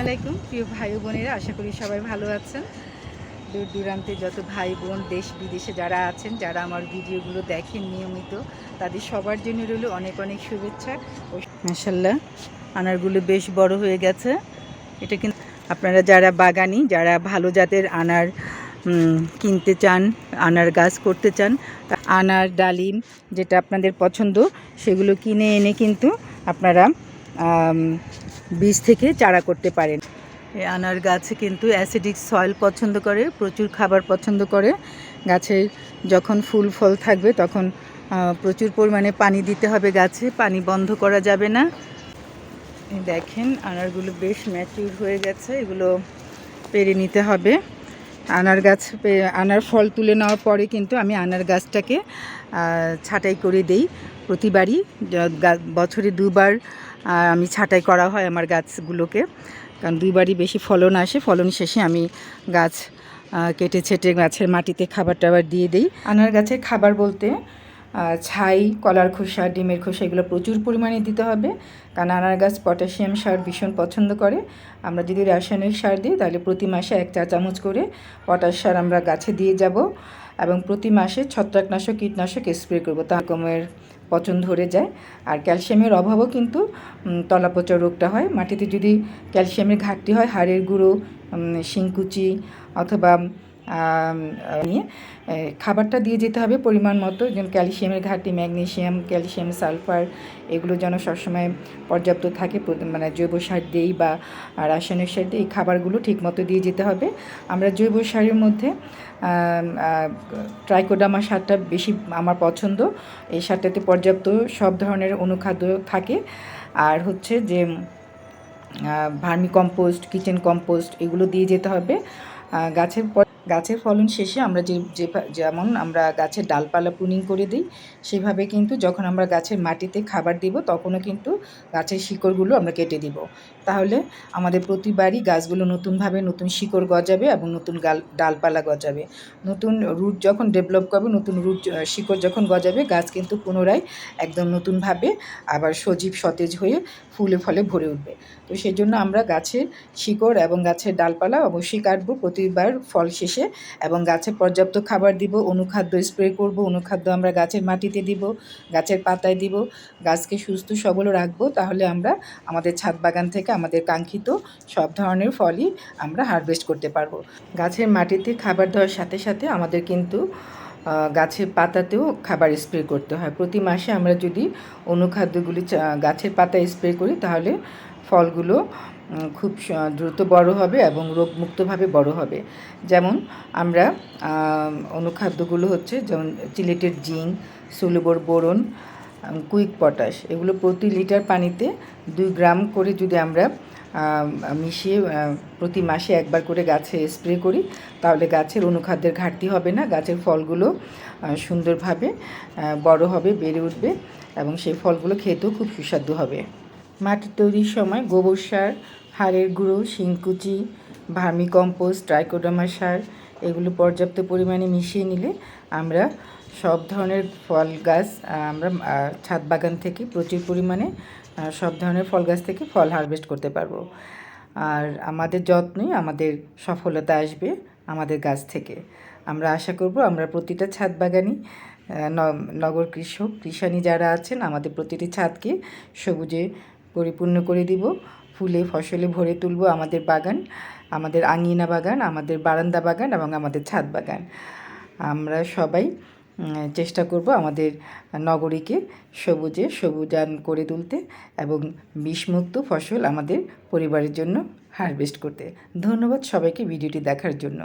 আলাইকুম প্রিয় ভাই বোনেরা, আশা করি সবাই ভালো আছেন। দূর দূরান্তে যত ভাই বোন দেশ বিদেশে যারা আছেন, যারা আমার ভিডিওগুলো দেখেন নিয়মিত, তাদের সবার জন্য রইল অনেক অনেক শুভেচ্ছা। মাশাআল্লাহ, আনারগুলো বেশ বড় হয়ে গেছে। এটা কিন্তু আপনারা যারা বাগানি, যারা ভালো জাতের আনার কিনতে চান, আনার গাছ করতে চান, আনার ডালিম যেটা আপনাদের পছন্দ সেগুলো কিনে এনে কিন্তু আপনারা বীজ থেকে চারা করতে পারেন। এই আনার গাছে কিন্তু অ্যাসিডিক সয়েল পছন্দ করে, প্রচুর খাবার পছন্দ করে। গাছের যখন ফুল ফল থাকবে তখন প্রচুর পরিমাণে পানি দিতে হবে গাছে, পানি বন্ধ করা যাবে না। দেখেন আনারগুলো বেশ ম্যাচিউর হয়ে গেছে, এগুলো পেরে নিতে হবে। আনার গাছ আনার ফল তুলে নেওয়ার পরে কিন্তু আমি আনার গাছটাকে ছাঁটাই করে দেই প্রতিবারই। বছরে দুবার আমি ছাঁটাই করা হয় আমার গাছগুলোকে, কারণ দুইবারই বেশি ফলন আসে। ফলন শেষে আমি গাছ কেটে ছেটে গাছের মাটিতে খাবার টাবার দিয়ে দিই। আনার গাছের খাবার বলতে ছাই, কলার খোসা, ডিমের খোসা এগুলো প্রচুর পরিমাণে দিতে হবে, কারণ আনার গাছ পটাশিয়াম সার ভীষণ পছন্দ করে। আমরা যদি রাসায়নিক সার দিই তাহলে প্রতি মাসে 1 চা চামচ করে পটাশ সার আমরা গাছে দিয়ে যাব, এবং প্রতি মাসে ছত্রাকনাশক কীটনাশক স্প্রে করবো, তা রকমের পচন ধরে যায়। আর ক্যালসিয়ামের অভাবও কিন্তু তলাপচা রোগটা হয়। মাটিতে যদি ক্যালসিয়ামের ঘাটতি হয়, হাড়ের গুঁড়ো, শিংকুচি অথবা নিয়ে খাবারটা দিয়ে যেতে হবে পরিমাণ মতো, যেমন ক্যালসিয়ামের ঘাটতি, ম্যাগনেসিয়াম, ক্যালসিয়াম, সালফার এগুলো যেন সবসময় পর্যাপ্ত থাকে। মানে জৈব সার দিই বা রাসায়নিক সার দিই, এই খাবারগুলো ঠিকমতো দিয়ে যেতে হবে। আমরা জৈব সারের মধ্যে ট্রাইকোডার্মা সারটা বেশি আমার পছন্দ। এই সারটাতে পর্যাপ্ত সব ধরনের অনুখাদ্য থাকে। আর হচ্ছে যে ভার্মি কম্পোস্ট, কিচেন কম্পোস্ট এগুলো দিয়ে যেতে হবে। গাছের ফলন শেষে আমরা যেমন আমরা গাছের ডালপালা প্রুনিং করে দিই, সেভাবে কিন্তু যখন আমরা গাছের মাটিতে খাবার দিব তখনও কিন্তু গাছের শিকড়গুলো আমরা কেটে দিব। তাহলে আমাদের প্রতিবারই গাছগুলো নতুনভাবে নতুন শিকড় গজাবে এবং নতুন ডালপালা গজাবে। নতুন রুট যখন ডেভেলপ করবে, নতুন রুট শিকড় যখন গজাবে, গাছ কিন্তু পুনরায় একদম নতুনভাবে আবার সজীব সতেজ হয়ে ফুলে ফলে ভরে উঠবে। তো সেই জন্য আমরা গাছের শিকড় এবং গাছের ডালপালা অবশ্যই কাটবো প্রতিবার ফল শেষে, এবং গাছে পর্যাপ্ত খাবার দিব, অনুখাদ্য স্প্রে করব। অনুখাদ্য আমরা গাছের মাটিতে দিব, গাছের পাতায় দিব, গাছকে সুস্থ সবল রাখবো। তাহলে আমরা আমাদের ছাদ বাগান থেকে আমাদের কাঙ্ক্ষিত সব ধরনের ফলই আমরা হারভেস্ট করতে পারবো। গাছের মাটিতে খাবার দেওয়ার সাথে সাথে আমাদের কিন্তু গাছের পাতাতেও খাবার স্প্রে করতে হয়। প্রতি মাসে আমরা যদি অনুখাদ্যগুলি গাছের পাতায় স্প্রে করি তাহলে ফলগুলো খুব দ্রুত বড় হবে এবং রোগমুক্তভাবে বড় হবে। যেমন আমরা অনুখাদ্যগুলো হচ্ছে যেমন chelated zinc, soluble boron, quick potash, এগুলো প্রতি লিটার পানিতে 2 গ্রাম করে যদি আমরা মিশিয়ে প্রতি মাসে একবার করে গাছে স্প্রে করি, তাহলে গাছের অনুখাদ্যের ঘাটতি হবে না, গাছের ফলগুলো সুন্দরভাবে বড় হবে, বেড়ে উঠবে এবং সেই ফলগুলো খেতেও খুব সুস্বাদু হবে। মাটি তৈরির সময় গোবর সার, হাড়ের গুঁড়ো, শিংকুচি, ভার্মি কম্পোস্ট, ট্রাইকোডার্মা সার এগুলো পর্যাপ্ত পরিমাণে মিশিয়ে নিলে আমরা সব ধরনের ফল গাছ আমরা ছাদ বাগান থেকে প্রচুর পরিমাণে সব ধরনের ফল গাছ থেকে ফল হারভেস্ট করতে পারবো। আর আমাদের যত্নই আমাদের সফলতা আসবে আমাদের গাছ থেকে। আমরা আশা করব আমরা প্রতিটা ছাদ বাগানই নগর কৃষক কৃষানি যারা আছেন আমাদের প্রতিটি ছাদকে সবুজে পরিপূর্ণ করে দিব, ফুলে ফসলে ভরে তুলব আমাদের বাগান, আমাদের আঙিনা বাগান, আমাদের বারান্দা বাগান এবং আমাদের ছাদ বাগান। আমরা সবাই চেষ্টা করব আমাদের নগরীকে সবুজায়ন করে তুলতে এবং বিষমুক্ত ফসল আমাদের পরিবারের জন্য হারভেস্ট করতে। ধন্যবাদ সবাইকে ভিডিওটি দেখার জন্য।